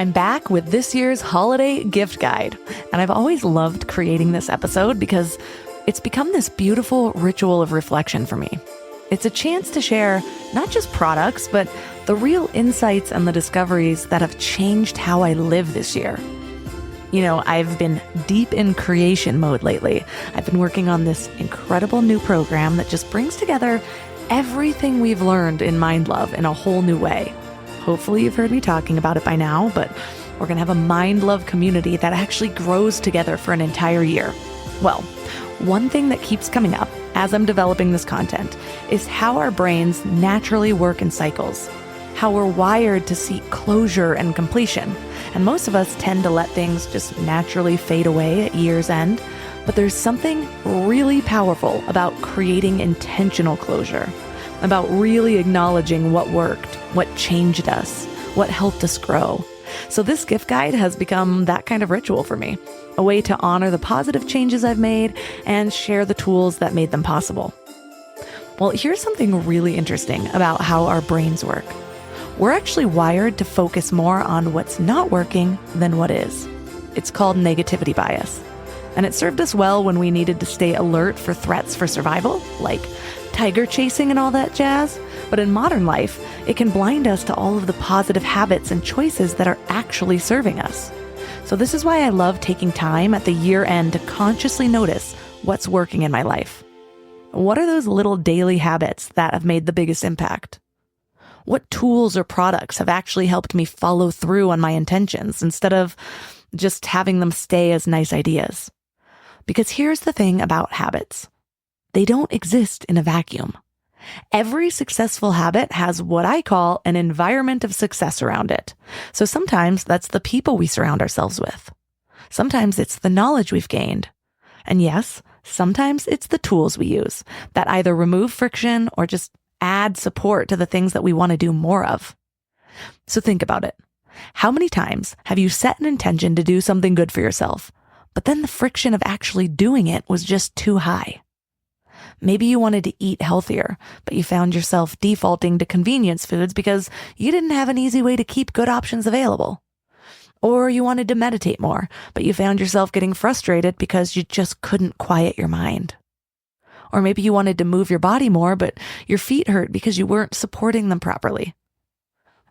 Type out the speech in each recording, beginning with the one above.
I'm back with this year's holiday gift guide, and I've always loved creating this episode because it's become this beautiful ritual of reflection for me. It's a chance to share not just products, but the real insights and the discoveries that have changed how I live this year. You know, I've been deep in creation mode lately. I've been working on this incredible new program that just brings together everything we've learned in Mind Love in a whole new way. Hopefully you've heard me talking about it by now, but we're going to have a Mind Love community that actually grows together for an entire year. Well, one thing that keeps coming up as I'm developing this content is how our brains naturally work in cycles, how we're wired to seek closure and completion. And most of us tend to let things just naturally fade away at year's end, but there's something really powerful about creating intentional closure, about really acknowledging what worked, what changed us, what helped us grow. So this gift guide has become that kind of ritual for me, a way to honor the positive changes I've made and share the tools that made them possible. Well, here's something really interesting about how our brains work. We're actually wired to focus more on what's not working than what is. It's called negativity bias. And it served us well when we needed to stay alert for threats for survival, like tiger chasing and all that jazz. But in modern life, it can blind us to all of the positive habits and choices that are actually serving us. So this is why I love taking time at the year end to consciously notice what's working in my life. What are those little daily habits that have made the biggest impact? What tools or products have actually helped me follow through on my intentions instead of just having them stay as nice ideas? Because here's the thing about habits. They don't exist in a vacuum. Every successful habit has what I call an environment of success around it. So sometimes that's the people we surround ourselves with. Sometimes it's the knowledge we've gained. And yes, sometimes it's the tools we use that either remove friction or just add support to the things that we want to do more of. So think about it. How many times have you set an intention to do something good for yourself, but then the friction of actually doing it was just too high? Maybe you wanted to eat healthier, but you found yourself defaulting to convenience foods because you didn't have an easy way to keep good options available. Or you wanted to meditate more, but you found yourself getting frustrated because you just couldn't quiet your mind. Or maybe you wanted to move your body more, but your feet hurt because you weren't supporting them properly.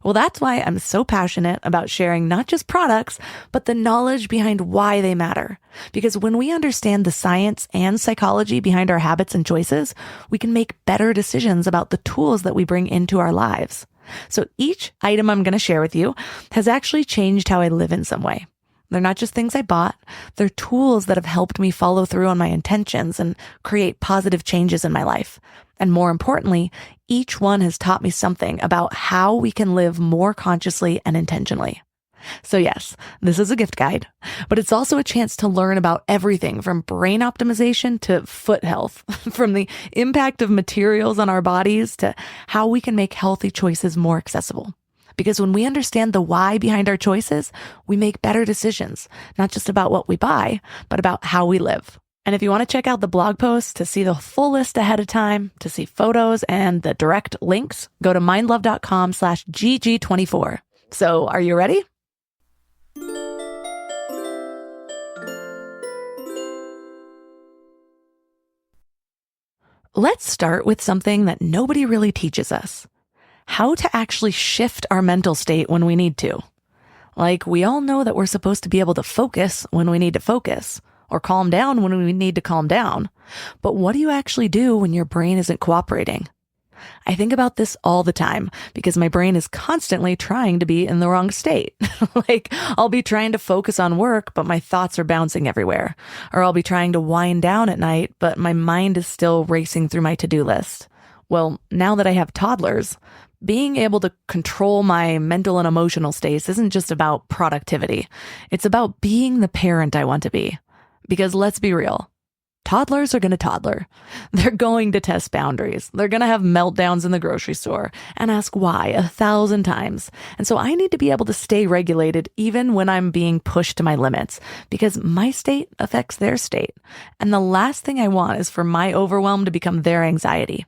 Well, that's why I'm so passionate about sharing not just products, but the knowledge behind why they matter. Because when we understand the science and psychology behind our habits and choices, we can make better decisions about the tools that we bring into our lives. So each item I'm going to share with you has actually changed how I live in some way. They're not just things I bought. They're tools that have helped me follow through on my intentions and create positive changes in my life. And more importantly, each one has taught me something about how we can live more consciously and intentionally. So yes, this is a gift guide, but it's also a chance to learn about everything from brain optimization to foot health, from the impact of materials on our bodies to how we can make healthy choices more accessible. Because when we understand the why behind our choices, we make better decisions, not just about what we buy, but about how we live. And if you want to check out the blog post to see the full list ahead of time, to see photos and the direct links, go to mindlove.com/GG24. So are you ready? Let's start with something that nobody really teaches us. How to actually shift our mental state when we need to. Like, we all know that we're supposed to be able to focus when we need to focus, or calm down when we need to calm down. But what do you actually do when your brain isn't cooperating? I think about this all the time because my brain is constantly trying to be in the wrong state. Like, I'll be trying to focus on work, but my thoughts are bouncing everywhere. Or I'll be trying to wind down at night, but my mind is still racing through my to-do list. Well, now that I have toddlers, being able to control my mental and emotional states isn't just about productivity. It's about being the parent I want to be. Because let's be real, toddlers are going to toddler. They're going to test boundaries. They're going to have meltdowns in the grocery store and ask why 1,000 times. And so I need to be able to stay regulated even when I'm being pushed to my limits, because my state affects their state. And the last thing I want is for my overwhelm to become their anxiety.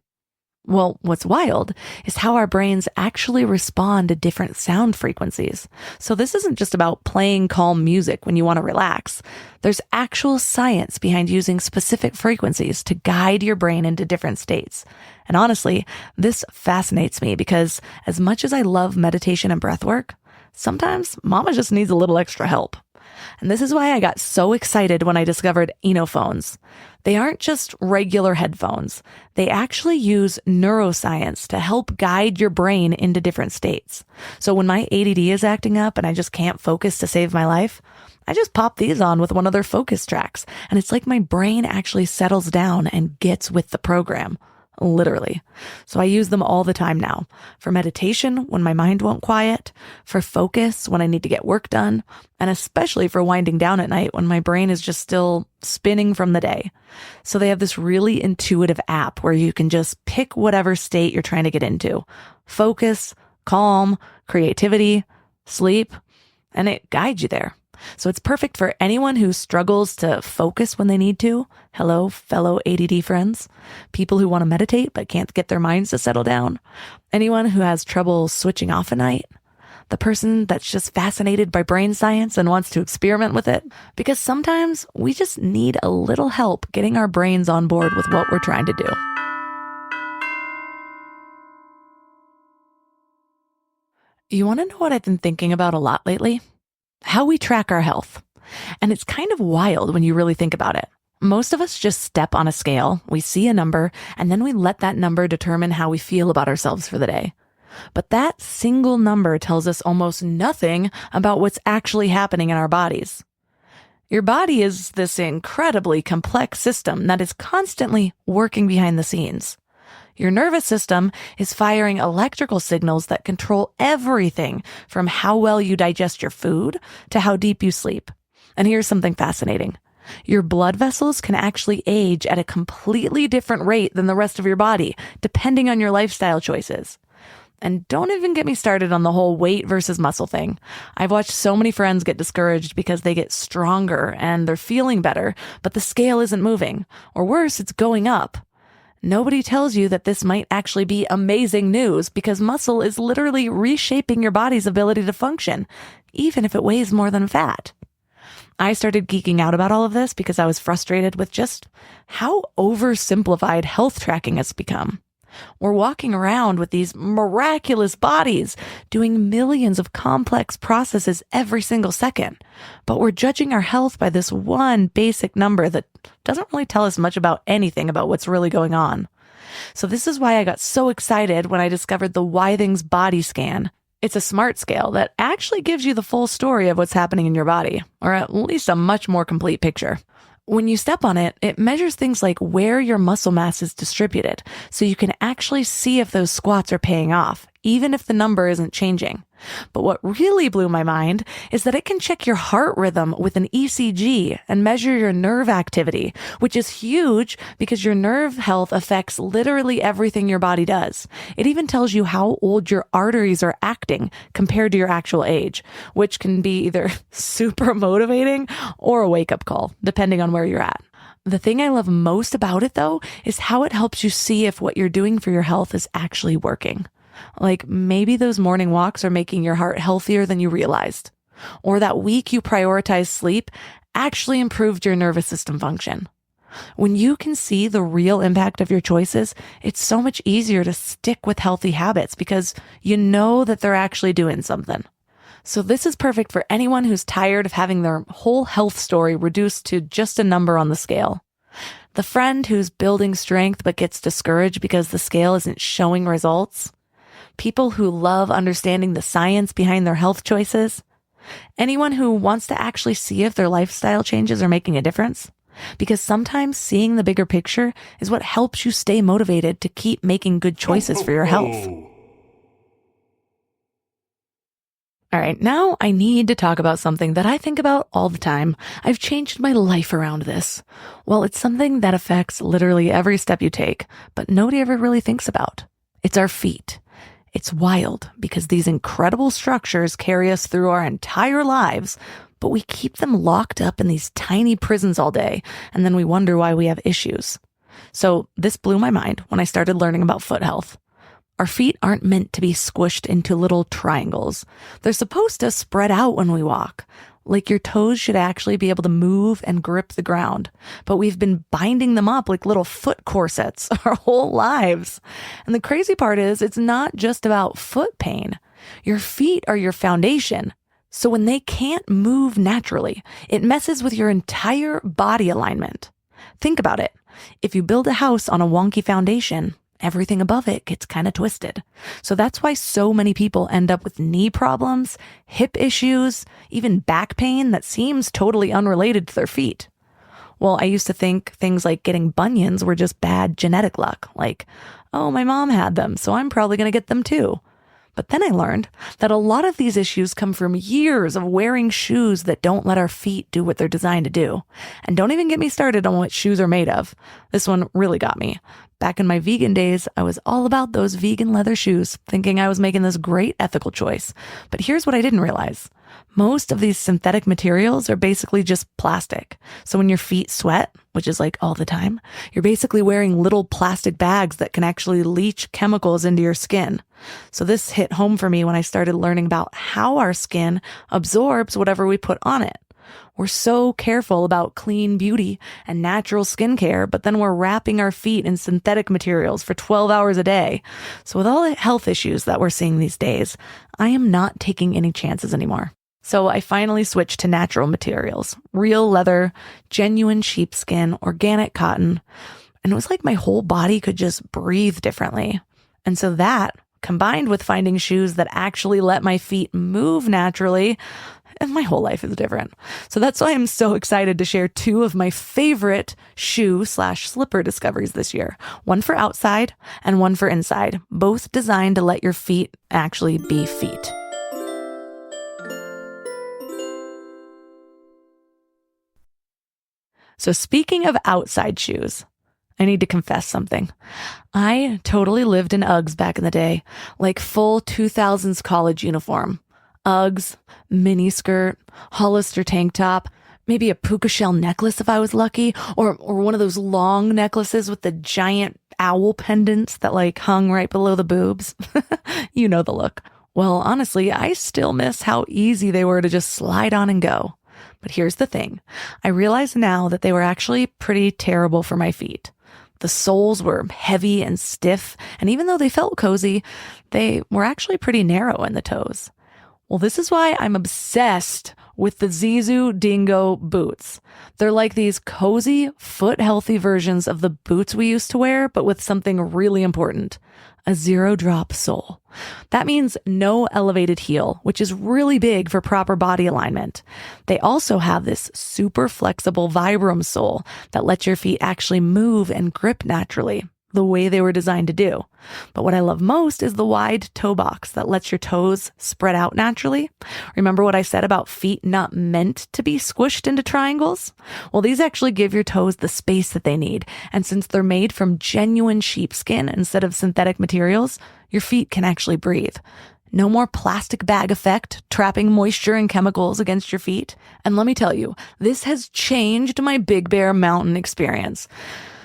Well, what's wild is how our brains actually respond to different sound frequencies. So this isn't just about playing calm music when you want to relax. There's actual science behind using specific frequencies to guide your brain into different states. And honestly, this fascinates me because as much as I love meditation and breath work, sometimes mama just needs a little extra help. And this is why I got so excited when I discovered Enophones. They aren't just regular headphones. They actually use neuroscience to help guide your brain into different states. So when my ADD is acting up and I just can't focus to save my life, I just pop these on with one of their focus tracks. And it's like my brain actually settles down and gets with the program. Literally. So I use them all the time now. For meditation, when my mind won't quiet, for focus, when I need to get work done, and especially for winding down at night when my brain is just still spinning from the day. So they have this really intuitive app where you can just pick whatever state you're trying to get into. Focus, calm, creativity, sleep, and it guides you there. So it's perfect for anyone who struggles to focus when they need to. Hello, fellow ADD friends. People who want to meditate but can't get their minds to settle down. Anyone who has trouble switching off at night. The person that's just fascinated by brain science and wants to experiment with it. Because sometimes we just need a little help getting our brains on board with what we're trying to do. You want to know what I've been thinking about a lot lately? How we track our health. And it's kind of wild when you really think about it. Most of us just step on a scale, we see a number, and then we let that number determine how we feel about ourselves for the day. But that single number tells us almost nothing about what's actually happening in our bodies. Your body is this incredibly complex system that is constantly working behind the scenes. Your nervous system is firing electrical signals that control everything from how well you digest your food to how deep you sleep. And here's something fascinating. Your blood vessels can actually age at a completely different rate than the rest of your body, depending on your lifestyle choices. And don't even get me started on the whole weight versus muscle thing. I've watched so many friends get discouraged because they get stronger and they're feeling better, but the scale isn't moving. Or worse, it's going up. Nobody tells you that this might actually be amazing news because muscle is literally reshaping your body's ability to function, even if it weighs more than fat. I started geeking out about all of this because I was frustrated with just how oversimplified health tracking has become. We're walking around with these miraculous bodies, doing millions of complex processes every single second. But we're judging our health by this one basic number that doesn't really tell us much about anything about what's really going on. So this is why I got so excited when I discovered the Withings Body Scan. It's a smart scale that actually gives you the full story of what's happening in your body, or at least a much more complete picture. When you step on it, it measures things like where your muscle mass is distributed, so you can actually see if those squats are paying off, even if the number isn't changing. But what really blew my mind is that it can check your heart rhythm with an ECG and measure your nerve activity, which is huge because your nerve health affects literally everything your body does. It even tells you how old your arteries are acting compared to your actual age, which can be either super motivating or a wake-up call, depending on where you're at. The thing I love most about it, though, is how it helps you see if what you're doing for your health is actually working. Like maybe those morning walks are making your heart healthier than you realized. Or that week you prioritized sleep actually improved your nervous system function. When you can see the real impact of your choices, it's so much easier to stick with healthy habits because you know that they're actually doing something. So this is perfect for anyone who's tired of having their whole health story reduced to just a number on the scale. The friend who's building strength but gets discouraged because the scale isn't showing results. People who love understanding the science behind their health choices. Anyone who wants to actually see if their lifestyle changes are making a difference. Because sometimes seeing the bigger picture is what helps you stay motivated to keep making good choices for your health. All right, now I need to talk about something that I think about all the time. I've changed my life around this. Well, it's something that affects literally every step you take, but nobody ever really thinks about. It's our feet. It's wild because these incredible structures carry us through our entire lives, but we keep them locked up in these tiny prisons all day, and then we wonder why we have issues. So this blew my mind when I started learning about foot health. Our feet aren't meant to be squished into little triangles. They're supposed to spread out when we walk. Like your toes should actually be able to move and grip the ground. But we've been binding them up like little foot corsets our whole lives. And the crazy part is it's not just about foot pain. Your feet are your foundation. So when they can't move naturally, it messes with your entire body alignment. Think about it. If you build a house on a wonky foundation, everything above it gets kind of twisted. So that's why so many people end up with knee problems, hip issues, even back pain that seems totally unrelated to their feet. Well, I used to think things like getting bunions were just bad genetic luck. Like, oh, my mom had them, so I'm probably going to get them too. But then I learned that a lot of these issues come from years of wearing shoes that don't let our feet do what they're designed to do. And don't even get me started on what shoes are made of. This one really got me. Back in my vegan days, I was all about those vegan leather shoes, thinking I was making this great ethical choice. But here's what I didn't realize. Most of these synthetic materials are basically just plastic. So when your feet sweat, which is like all the time, you're basically wearing little plastic bags that can actually leach chemicals into your skin. So this hit home for me when I started learning about how our skin absorbs whatever we put on it. We're so careful about clean beauty and natural skincare, but then we're wrapping our feet in synthetic materials for 12 hours a day. So with all the health issues that we're seeing these days, I am not taking any chances anymore. So I finally switched to natural materials, real leather, genuine sheepskin, organic cotton. And it was like my whole body could just breathe differently. And so that, combined with finding shoes that actually let my feet move naturally, and my whole life is different. So that's why I'm so excited to share two of my favorite shoe/slipper discoveries this year. One for outside and one for inside, both designed to let your feet actually be feet. So speaking of outside shoes, I need to confess something. I totally lived in Uggs back in the day, like full 2000s college uniform. Uggs, mini skirt, Hollister tank top, maybe a puka shell necklace if I was lucky, or one of those long necklaces with the giant owl pendants that like hung right below the boobs. You know the look. Well, honestly, I still miss how easy they were to just slide on and go. But here's the thing. I realize now that they were actually pretty terrible for my feet. The soles were heavy and stiff, and even though they felt cozy, they were actually pretty narrow in the toes. Well, this is why I'm obsessed with the Zizou Dingo boots. They're like these cozy, foot-healthy versions of the boots we used to wear, but with something really important, a zero-drop sole. That means no elevated heel, which is really big for proper body alignment. They also have this super flexible Vibram sole that lets your feet actually move and grip naturally, the way they were designed to do. But what I love most is the wide toe box that lets your toes spread out naturally. Remember what I said about feet not meant to be squished into triangles? Well, these actually give your toes the space that they need. And since they're made from genuine sheepskin instead of synthetic materials, your feet can actually breathe. No more plastic bag effect, trapping moisture and chemicals against your feet. And let me tell you, this has changed my Big Bear Mountain experience.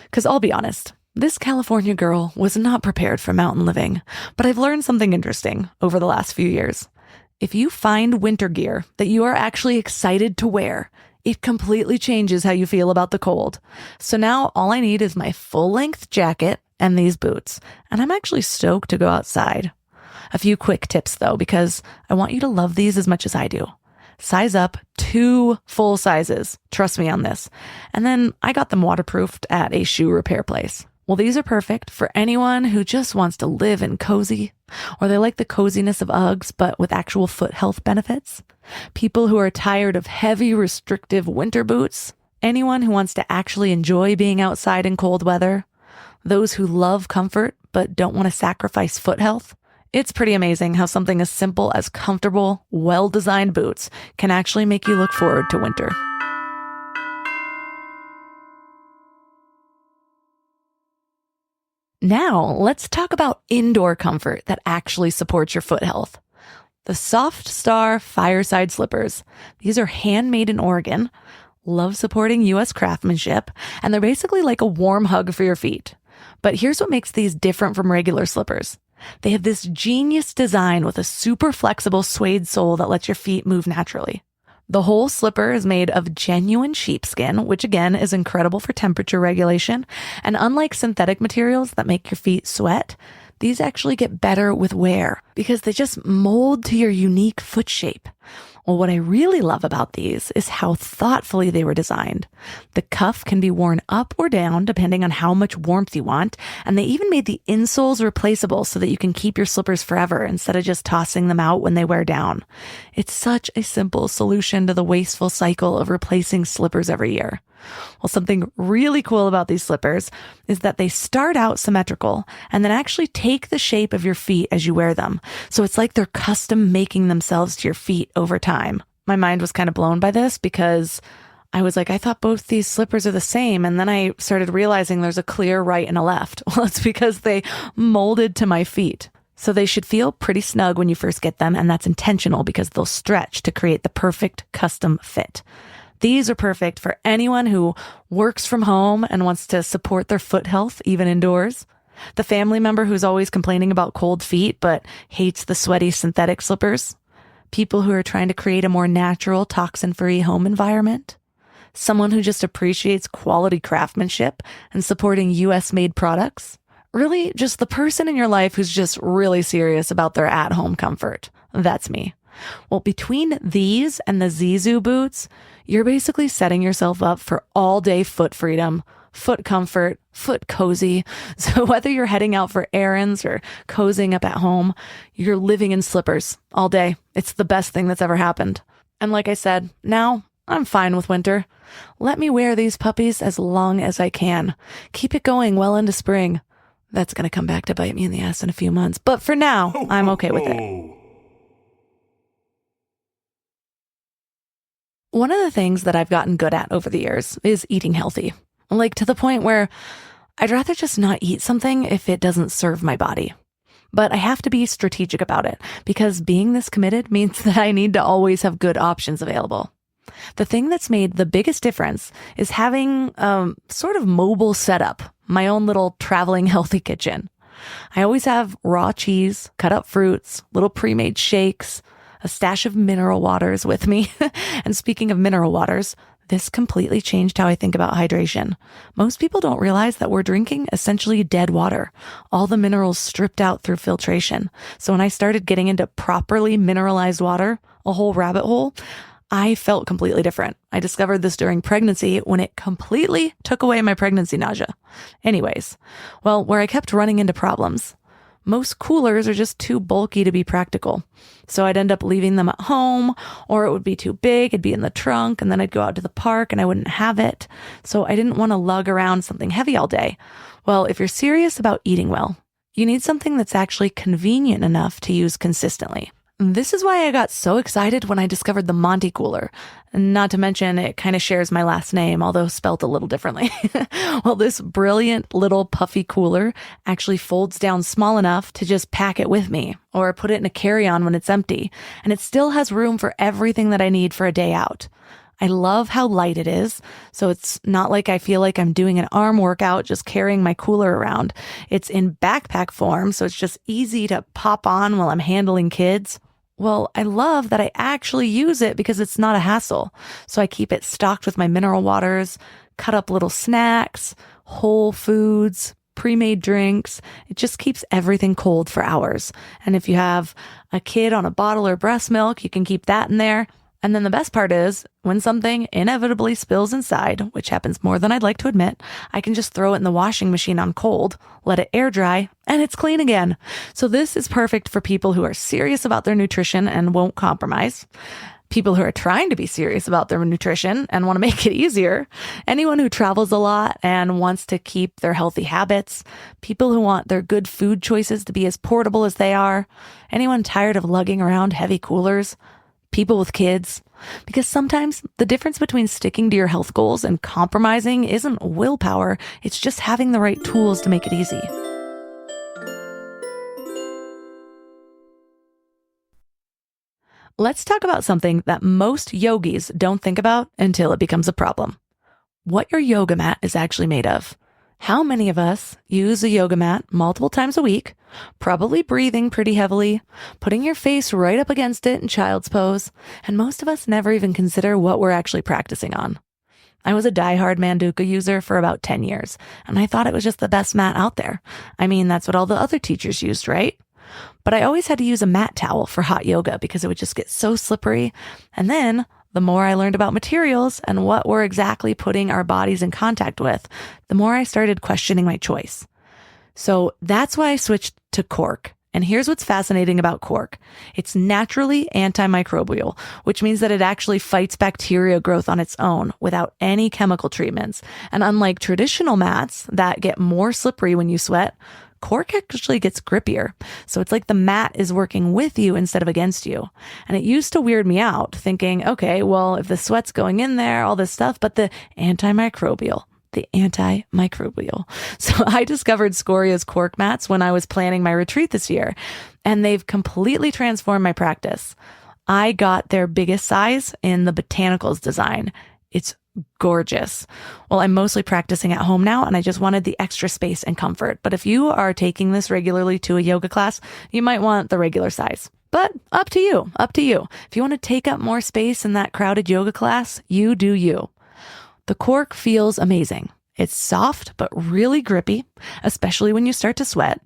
Because I'll be honest, this California girl was not prepared for mountain living, but I've learned something interesting over the last few years. If you find winter gear that you are actually excited to wear, it completely changes how you feel about the cold. So now all I need is my full-length jacket and these boots, and I'm actually stoked to go outside. A few quick tips though, because I want you to love these as much as I do. Size up 2 full sizes. Trust me on this. And then I got them waterproofed at a shoe repair place. Well, these are perfect for anyone who just wants to live in cozy, or they like the coziness of Uggs, but with actual foot health benefits. People who are tired of heavy, restrictive winter boots. Anyone who wants to actually enjoy being outside in cold weather. Those who love comfort, but don't want to sacrifice foot health. It's pretty amazing how something as simple as comfortable, well-designed boots can actually make you look forward to winter. Now, let's talk about indoor comfort that actually supports your foot health. The Soft Star Fireside Slippers. These are handmade in Oregon, love supporting US craftsmanship, and they're basically like a warm hug for your feet. But here's what makes these different from regular slippers. They have this genius design with a super flexible suede sole that lets your feet move naturally. The whole slipper is made of genuine sheepskin, which again is incredible for temperature regulation. And unlike synthetic materials that make your feet sweat, these actually get better with wear because they just mold to your unique foot shape. Well, what I really love about these is how thoughtfully they were designed. The cuff can be worn up or down depending on how much warmth you want, and they even made the insoles replaceable so that you can keep your slippers forever instead of just tossing them out when they wear down. It's such a simple solution to the wasteful cycle of replacing slippers every year. Well, something really cool about these slippers is that they start out symmetrical and then actually take the shape of your feet as you wear them. So it's like they're custom making themselves to your feet over time. My mind was kind of blown by this because I was like, I thought both these slippers are the same. And then I started realizing there's a clear right and a left. Well, it's because they molded to my feet. So they should feel pretty snug when you first get them. And that's intentional because they'll stretch to create the perfect custom fit. These are perfect for anyone who works from home and wants to support their foot health, even indoors. The family member who's always complaining about cold feet but hates the sweaty synthetic slippers. People who are trying to create a more natural, toxin-free home environment. Someone who just appreciates quality craftsmanship and supporting US-made products. Really, just the person in your life who's just really serious about their at-home comfort. That's me. Well, between these and the Zizou boots, you're basically setting yourself up for all-day foot freedom, foot comfort, foot cozy. So whether you're heading out for errands or cozying up at home, you're living in slippers all day. It's the best thing that's ever happened. And like I said, now I'm fine with winter. Let me wear these puppies as long as I can. Keep it going well into spring. That's going to come back to bite me in the ass in a few months. But for now, I'm okay with it. One of the things that I've gotten good at over the years is eating healthy. Like to the point where I'd rather just not eat something if it doesn't serve my body. But I have to be strategic about it because being this committed means that I need to always have good options available. The thing that's made the biggest difference is having a sort of mobile setup, my own little traveling healthy kitchen. I always have raw cheese, cut up fruits, little pre-made shakes, a stash of mineral waters with me. And speaking of mineral waters, this completely changed how I think about hydration. Most people don't realize that we're drinking essentially dead water, all the minerals stripped out through filtration. So when I started getting into properly mineralized water, a whole rabbit hole, I felt completely different. I discovered this during pregnancy when it completely took away my pregnancy nausea. Anyways, well, where I kept running into problems, most coolers are just too bulky to be practical. So I'd end up leaving them at home, or it would be too big, it'd be in the trunk, and then I'd go out to the park and I wouldn't have it. So I didn't want to lug around something heavy all day. Well, if you're serious about eating well, you need something that's actually convenient enough to use consistently. This is why I got so excited when I discovered the Monty Cooler. Not to mention, it kind of shares my last name, although spelt a little differently. Well, this brilliant little puffy cooler actually folds down small enough to just pack it with me or put it in a carry-on when it's empty. And it still has room for everything that I need for a day out. I love how light it is, so it's not like I feel like I'm doing an arm workout just carrying my cooler around. It's in backpack form, so it's just easy to pop on while I'm handling kids. Well, I love that I actually use it because it's not a hassle. So I keep it stocked with my mineral waters, cut up little snacks, whole foods, pre-made drinks. It just keeps everything cold for hours. And if you have a kid on a bottle or breast milk, you can keep that in there. And then the best part is, when something inevitably spills inside, which happens more than I'd like to admit, I can just throw it in the washing machine on cold, let it air dry, and it's clean again. So this is perfect for people who are serious about their nutrition and won't compromise. People who are trying to be serious about their nutrition and want to make it easier. Anyone who travels a lot and wants to keep their healthy habits. People who want their good food choices to be as portable as they are. Anyone tired of lugging around heavy coolers. People with kids. Because sometimes the difference between sticking to your health goals and compromising isn't willpower, it's just having the right tools to make it easy. Let's talk about something that most yogis don't think about until it becomes a problem. What your yoga mat is actually made of. How many of us use a yoga mat multiple times a week, probably breathing pretty heavily, putting your face right up against it in child's pose, and most of us never even consider what we're actually practicing on. I was a diehard Manduka user for about 10 years, and I thought it was just the best mat out there. I mean, that's what all the other teachers used, right? But I always had to use a mat towel for hot yoga because it would just get so slippery. And then the more I learned about materials and what we're exactly putting our bodies in contact with, the more I started questioning my choice. So that's why I switched to cork. And here's what's fascinating about cork. It's naturally antimicrobial, which means that it actually fights bacteria growth on its own without any chemical treatments. And unlike traditional mats that get more slippery when you sweat, cork actually gets grippier. So it's like the mat is working with you instead of against you. And it used to weird me out thinking, okay, well, if the sweat's going in there, all this stuff, but the antimicrobial. So I discovered Scoria's cork mats when I was planning my retreat this year, and they've completely transformed my practice. I got their biggest size in the Botanicals design. It's gorgeous. Well, I'm mostly practicing at home now, and I just wanted the extra space and comfort. But if you are taking this regularly to a yoga class, you might want the regular size. But up to you. If you want to take up more space in that crowded yoga class, you do you. The cork feels amazing. It's soft, but really grippy, especially when you start to sweat.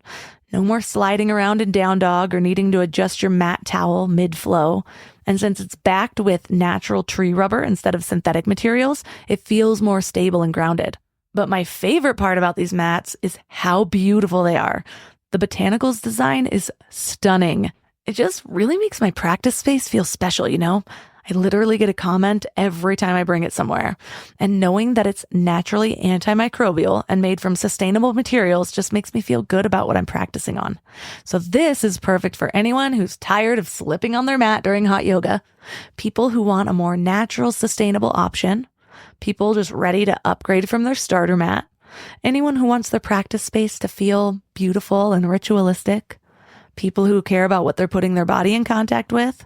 No more sliding around in down dog or needing to adjust your mat towel mid-flow. And since it's backed with natural tree rubber instead of synthetic materials, it feels more stable and grounded. But my favorite part about these mats is how beautiful they are. The Botanicals design is stunning. It just really makes my practice space feel special, you know? I literally get a comment every time I bring it somewhere. And knowing that it's naturally antimicrobial and made from sustainable materials just makes me feel good about what I'm practicing on. So this is perfect for anyone who's tired of slipping on their mat during hot yoga, people who want a more natural, sustainable option, people just ready to upgrade from their starter mat, anyone who wants their practice space to feel beautiful and ritualistic, people who care about what they're putting their body in contact with,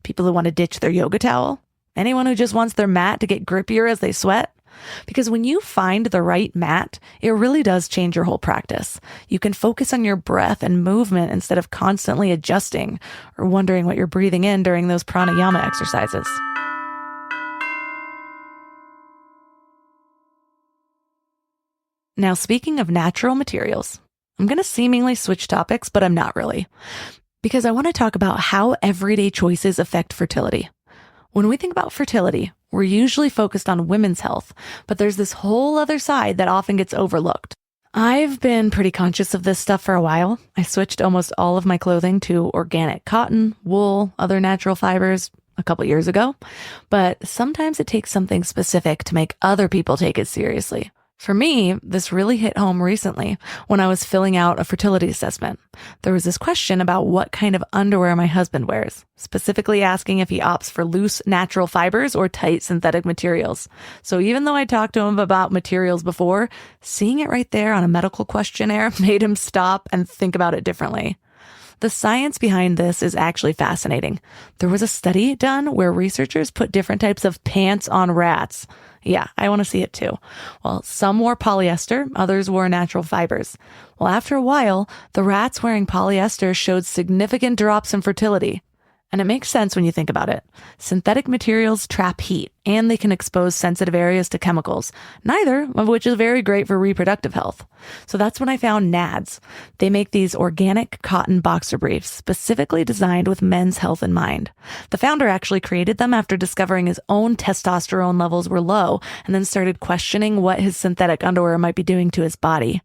people who want to ditch their yoga towel, anyone who just wants their mat to get grippier as they sweat. Because when you find the right mat, it really does change your whole practice. You can focus on your breath and movement instead of constantly adjusting or wondering what you're breathing in during those pranayama exercises. Now, speaking of natural materials, I'm going to seemingly switch topics, but I'm not really. Because I want to talk about how everyday choices affect fertility. When we think about fertility, we're usually focused on women's health, but there's this whole other side that often gets overlooked. I've been pretty conscious of this stuff for a while. I switched almost all of my clothing to organic cotton, wool, other natural fibers a couple years ago, but sometimes it takes something specific to make other people take it seriously. For me, this really hit home recently when I was filling out a fertility assessment. There was this question about what kind of underwear my husband wears, specifically asking if he opts for loose natural fibers or tight synthetic materials. So even though I talked to him about materials before, seeing it right there on a medical questionnaire made him stop and think about it differently. The science behind this is actually fascinating. There was a study done where researchers put different types of pants on rats. Yeah, I want to see it too. Well, some wore polyester, others wore natural fibers. Well, after a while, the rats wearing polyester showed significant drops in fertility. And it makes sense when you think about it. Synthetic materials trap heat, and they can expose sensitive areas to chemicals, neither of which is very great for reproductive health. So that's when I found Nads. They make these organic cotton boxer briefs specifically designed with men's health in mind. The founder actually created them after discovering his own testosterone levels were low, and then started questioning what his synthetic underwear might be doing to his body.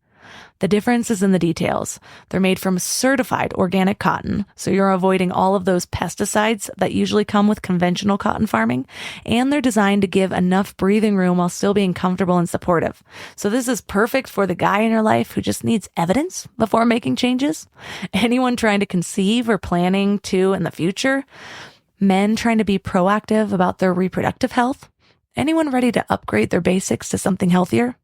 The difference is in the details. They're made from certified organic cotton, so you're avoiding all of those pesticides that usually come with conventional cotton farming, and they're designed to give enough breathing room while still being comfortable and supportive. So this is perfect for the guy in your life who just needs evidence before making changes, anyone trying to conceive or planning to in the future, men trying to be proactive about their reproductive health, anyone ready to upgrade their basics to something healthier.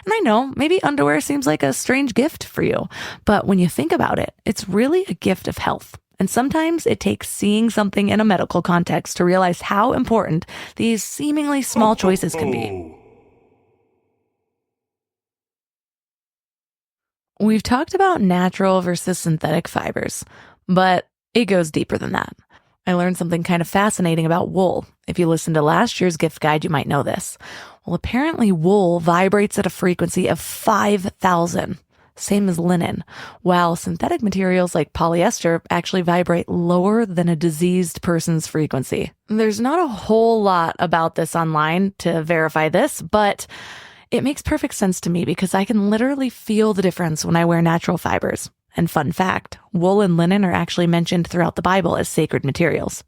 And I know, maybe underwear seems like a strange gift for you, but when you think about it, it's really a gift of health, And sometimes it takes seeing something in a medical context to realize how important these seemingly small choices can be. We've talked about natural versus synthetic fibers, but it goes deeper than that. I learned something kind of fascinating about wool. If you listened to last year's gift guide, you might know this. Well, apparently wool vibrates at a frequency of 5,000, same as linen, while synthetic materials like polyester actually vibrate lower than a diseased person's frequency. There's not a whole lot about this online to verify this, but it makes perfect sense to me because I can literally feel the difference when I wear natural fibers. And fun fact, wool and linen are actually mentioned throughout the Bible as sacred materials.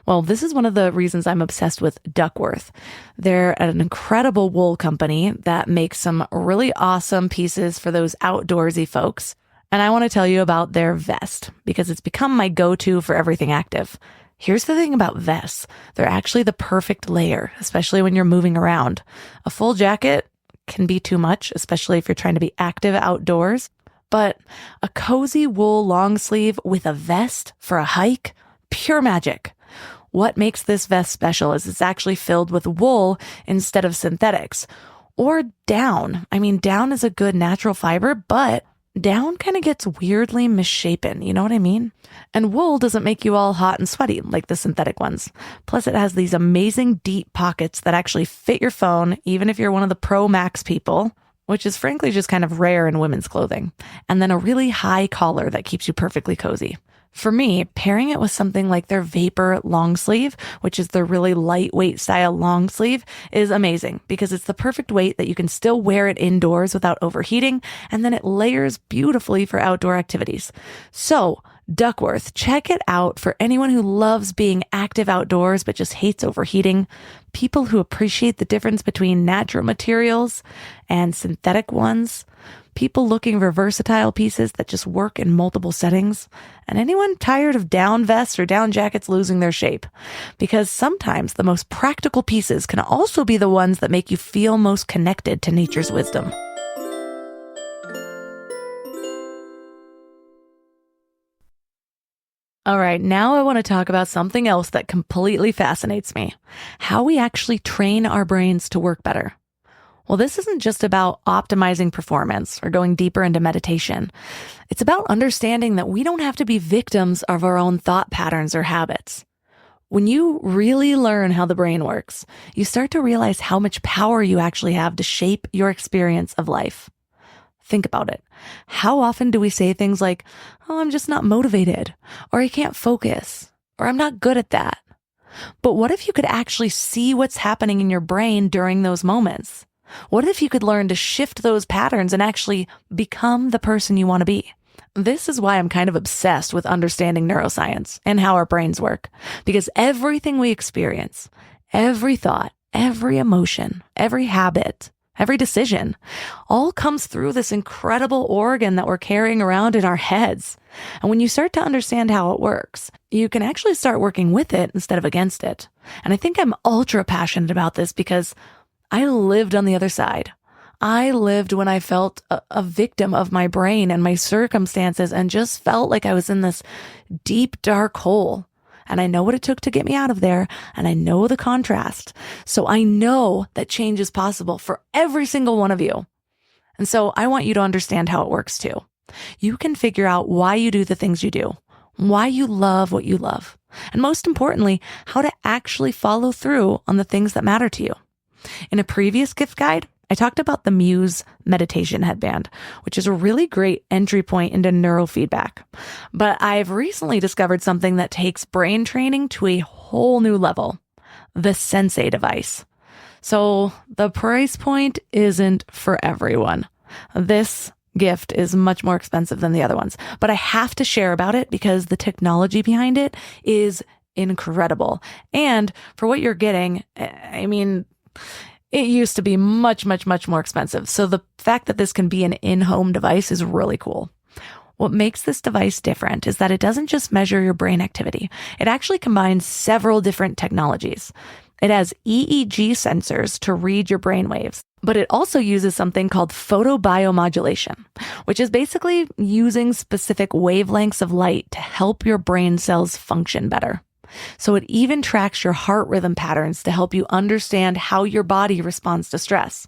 Well, this is one of the reasons I'm obsessed with Duckworth. They're an incredible wool company that makes some really awesome pieces for those outdoorsy folks. And I want to tell you about their vest because it's become my go-to for everything active. Here's the thing about vests. They're actually the perfect layer, especially when you're moving around. A full jacket can be too much, especially if you're trying to be active outdoors. But a cozy wool long sleeve with a vest for a hike, pure magic. What makes this vest special is it's actually filled with wool instead of synthetics. Or down. I mean, down is a good natural fiber, but down kind of gets weirdly misshapen, you know what I mean? And wool doesn't make you all hot and sweaty like the synthetic ones. Plus it has these amazing deep pockets that actually fit your phone, even if you're one of the Pro Max people, which is frankly just kind of rare in women's clothing. And then a really high collar that keeps you perfectly cozy. For me, pairing it with something like their Vapor long sleeve, which is their really lightweight style long sleeve, is amazing because it's the perfect weight that you can still wear it indoors without overheating, and then it layers beautifully for outdoor activities. So, Duckworth, check it out for anyone who loves being active outdoors but just hates overheating, people who appreciate the difference between natural materials and synthetic ones, people looking for versatile pieces that just work in multiple settings, and anyone tired of down vests or down jackets losing their shape. Because sometimes the most practical pieces can also be the ones that make you feel most connected to nature's wisdom. All right, now I want to talk about something else that completely fascinates me. How we actually train our brains to work better. Well, this isn't just about optimizing performance or going deeper into meditation. It's about understanding that we don't have to be victims of our own thought patterns or habits. When you really learn how the brain works, you start to realize how much power you actually have to shape your experience of life. Think about it. How often do we say things like, "Oh, I'm just not motivated," or "I can't focus," or "I'm not good at that"? But what if you could actually see what's happening in your brain during those moments? What if you could learn to shift those patterns and actually become the person you want to be? This is why I'm kind of obsessed with understanding neuroscience and how our brains work. Because everything we experience, every thought, every emotion, every habit, every decision, all comes through this incredible organ that we're carrying around in our heads. And when you start to understand how it works, you can actually start working with it instead of against it. And I think I'm ultra passionate about this because I lived on the other side. I lived when I felt a victim of my brain and my circumstances and just felt like I was in this deep, dark hole. And I know what it took to get me out of there, and I know the contrast. So I know that change is possible for every single one of you. And so I want you to understand how it works too. You can figure out why you do the things you do, why you love what you love, and most importantly, how to actually follow through on the things that matter to you. In a previous gift guide, I talked about the Muse meditation headband, which is a really great entry point into neurofeedback. But I've recently discovered something that takes brain training to a whole new level, the Sensei device. So the price point isn't for everyone. This gift is much more expensive than the other ones, but I have to share about it because the technology behind it is incredible. And for what you're getting, I mean, it used to be much, much, much more expensive. So the fact that this can be an in-home device is really cool. What makes this device different is that it doesn't just measure your brain activity. It actually combines several different technologies. It has EEG sensors to read your brain waves, But it also uses something called photobiomodulation, which is basically using specific wavelengths of light to help your brain cells function better. So it even tracks your heart rhythm patterns to help you understand how your body responds to stress.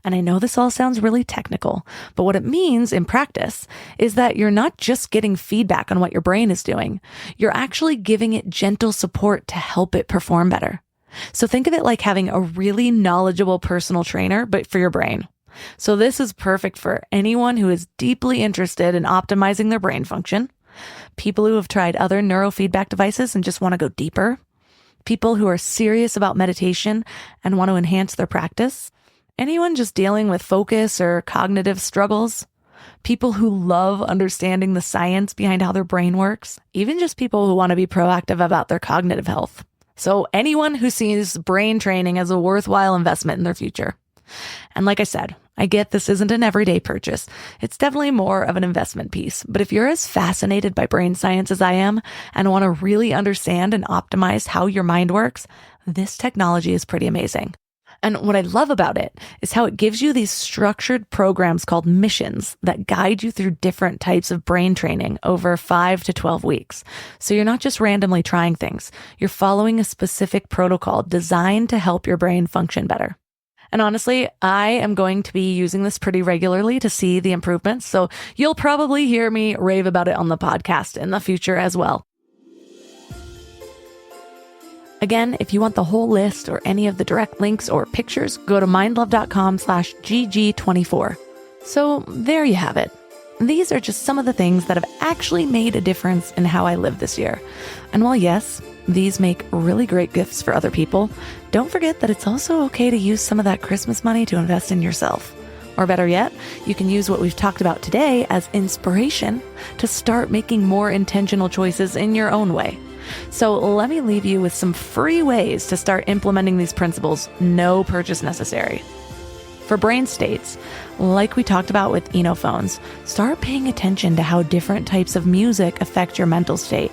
And I know this all sounds really technical, but what it means in practice is that you're not just getting feedback on what your brain is doing. You're actually giving it gentle support to help it perform better. So think of it like having a really knowledgeable personal trainer, but for your brain. So this is perfect for anyone who is deeply interested in optimizing their brain function, people who have tried other neurofeedback devices and just want to go deeper, people who are serious about meditation and want to enhance their practice, anyone just dealing with focus or cognitive struggles, people who love understanding the science behind how their brain works, even just people who want to be proactive about their cognitive health. So anyone who sees brain training as a worthwhile investment in their future. And like I said, I get this isn't an everyday purchase. It's definitely more of an investment piece. But if you're as fascinated by brain science as I am and want to really understand and optimize how your mind works, this technology is pretty amazing. And what I love about it is how it gives you these structured programs called missions that guide you through different types of brain training over 5 to 12 weeks. So you're not just randomly trying things. You're following a specific protocol designed to help your brain function better. And honestly, I am going to be using this pretty regularly to see the improvements. So you'll probably hear me rave about it on the podcast in the future as well. Again, if you want the whole list or any of the direct links or pictures, go to mindlove.com/GG24. So there you have it. These are just some of the things that have actually made a difference in how I live this year. And while yes, these make really great gifts for other people, don't forget that it's also okay to use some of that Christmas money to invest in yourself. Or better yet, you can use what we've talked about today as inspiration to start making more intentional choices in your own way. So let me leave you with some free ways to start implementing these principles, no purchase necessary. For brain states, like we talked about with Enophones, start paying attention to how different types of music affect your mental state.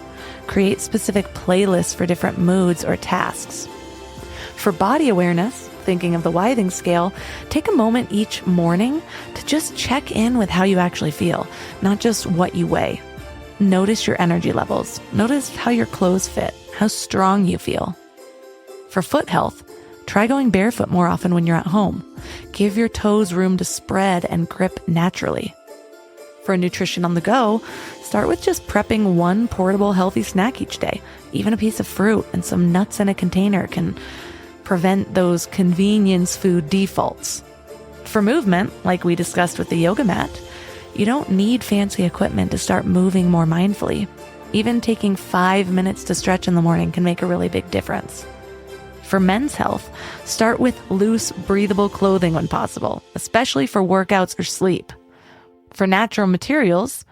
Create specific playlists for different moods or tasks. For body awareness, thinking of the Withing scale, take a moment each morning to just check in with how you actually feel, not just what you weigh. Notice your energy levels. Notice how your clothes fit, how strong you feel. For foot health, try going barefoot more often when you're at home. Give your toes room to spread and grip naturally. For nutrition on the go, start with just prepping one portable healthy snack each day. Even a piece of fruit and some nuts in a container can prevent those convenience food defaults. For movement, like we discussed with the yoga mat, you don't need fancy equipment to start moving more mindfully. Even taking 5 minutes to stretch in the morning can make a really big difference. For men's health, start with loose, breathable clothing when possible, especially for workouts or sleep. For natural materials,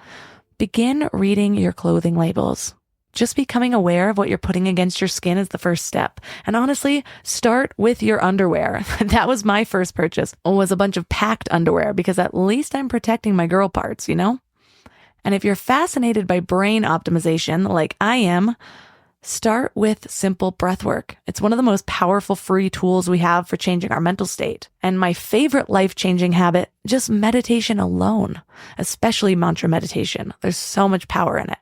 begin reading your clothing labels. Just becoming aware of what you're putting against your skin is the first step. And honestly, start with your underwear. That was my first purchase, was a bunch of packed underwear because at least I'm protecting my girl parts, you know? And if you're fascinated by brain optimization like I am, start with simple breath work. It's one of the most powerful free tools we have for changing our mental state. And my favorite life-changing habit, just meditation alone, especially mantra meditation. There's so much power in it.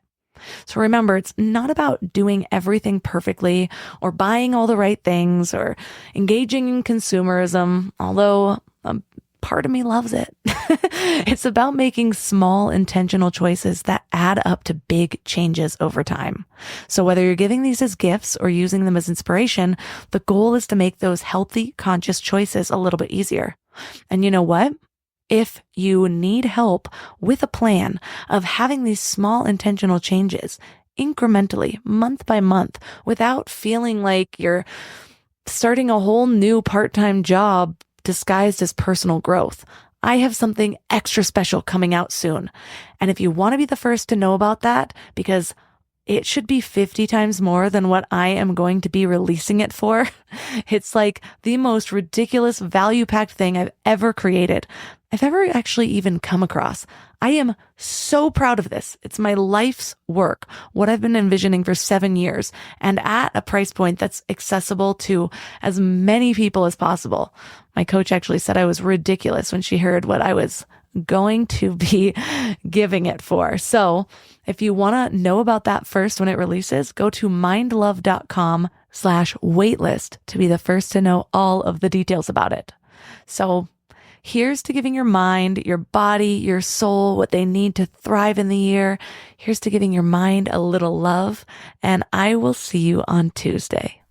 So remember, it's not about doing everything perfectly or buying all the right things or engaging in consumerism, although part of me loves it. It's about making small intentional choices that add up to big changes over time. So whether you're giving these as gifts or using them as inspiration, the goal is to make those healthy, conscious choices a little bit easier. And you know what? If you need help with a plan of having these small intentional changes incrementally, month by month, without feeling like you're starting a whole new part-time job disguised as personal growth, I have something extra special coming out soon. And if you want to be the first to know about that, because it should be 50 times more than what I am going to be releasing it for. It's like the most ridiculous value-packed thing I've ever created. I've ever actually even come across. I am so proud of this. It's my life's work, what I've been envisioning for 7 years, and at a price point that's accessible to as many people as possible. My coach actually said I was ridiculous when she heard what I was going to be giving it for. So if you want to know about that first when it releases, go to mindlove.com/waitlist to be the first to know all of the details about it. So here's to giving your mind, your body, your soul what they need to thrive in the year. Here's to giving your mind a little love, and I will see you on Tuesday.